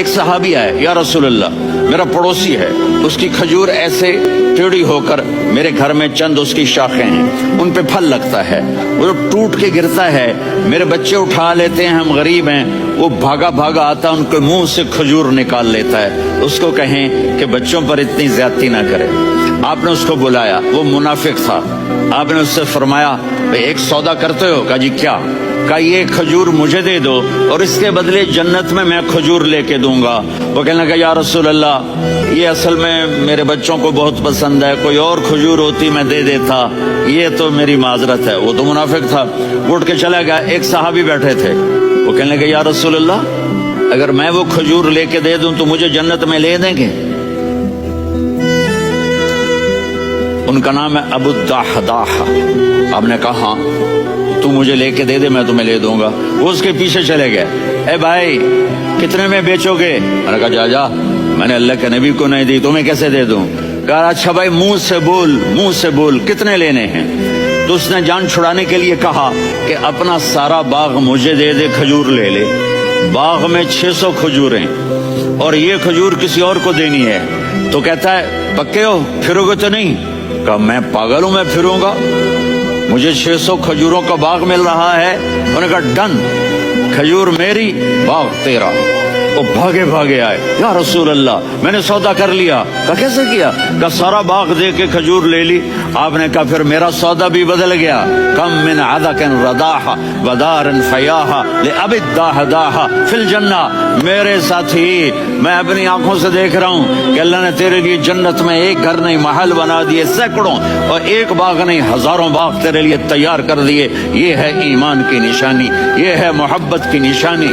ایک صحابی آئے, یا رسول اللہ میرا پڑوسی ہے, اس کی کھجور ایسے ٹیڑھی ہو کر میرے گھر میں چند اس کی شاخیں ہیں, ان پہ پھل لگتا ہے, وہ ٹوٹ کے گرتا ہے, میرے بچے اٹھا لیتے ہیں, ہم غریب ہیں, وہ بھاگا بھاگا آتا ان کے منہ سے کھجور نکال لیتا ہے. اس کو کہیں کہ بچوں پر اتنی زیادتی نہ کرے. آپ نے اس کو بلایا, وہ منافق تھا. آپ نے اس سے فرمایا بھئی ایک سودا کرتے ہو؟ کہا جی کیا؟ کہا یہ کھجور مجھے دے دو اور اس کے بدلے جنت میں کھجور لے کے دوں گا. وہ کہنے لگا یا رسول اللہ یہ اصل میں میرے بچوں کو بہت پسند ہے, کوئی اور کھجور ہوتی میں دے دیتا, یہ تو میری معذرت ہے. وہ تو منافق تھا, اٹھ کے چلا گیا. ایک صحابی بیٹھے تھے, وہ کہنے لگے یا رسول اللہ اگر میں وہ کھجور لے کے دے دوں تو مجھے جنت میں لے دیں گے؟ ان کا نام ہے ابو الدحداح. آپ نے کہا ہاں تو مجھے لے کے دے دے, میں تمہیں لے دوں گا. وہ اس کے پیچھے چلے گئے, اے بھائی کتنے میں بیچو گے؟ میں نے کہا جا جا, میں نے اللہ کے نبی کو نہیں دی, تمہیں کیسے دے دوں؟ کہا اچھا بھائی منہ سے بول کتنے لینے ہیں؟ تو اس نے جان چھڑانے کے لیے کہا کہ اپنا سارا باغ مجھے دے دے, کھجور لے لے. باغ میں 600 کھجوریں اور یہ کھجور کسی اور کو دینی ہے. تو کہتا ہے پکے ہو, پھرو گے تو نہیں؟ کہا میں پاگل ہوں, میں پھروں گا, مجھے 600 کھجوروں کا باغ مل رہا ہے. انہوں نے کہا ڈن, کھجور میری باغ تیرا. وہ بھاگے بھاگے آئے, یا رسول اللہ میں نے سودا کر لیا. کہا کیسے کیا؟ کہا سارا باغ دے کے کھجور لے لی. آپ نے کہا پھر میرا سودا بھی بدل گیا. کم من عدق رداح ودار فیاح لأبی الدحداح فی الجنہ. میرے ساتھی میں اپنی آنکھوں سے دیکھ رہا ہوں کہ اللہ نے تیرے لیے جنت میں ایک گھر نہیں محل بنا دیے سینکڑوں, اور ایک باغ نہیں ہزاروں باغ تیرے لیے تیار کر دیے. یہ ہے ایمان کی نشانی, یہ ہے محبت کی نشانی.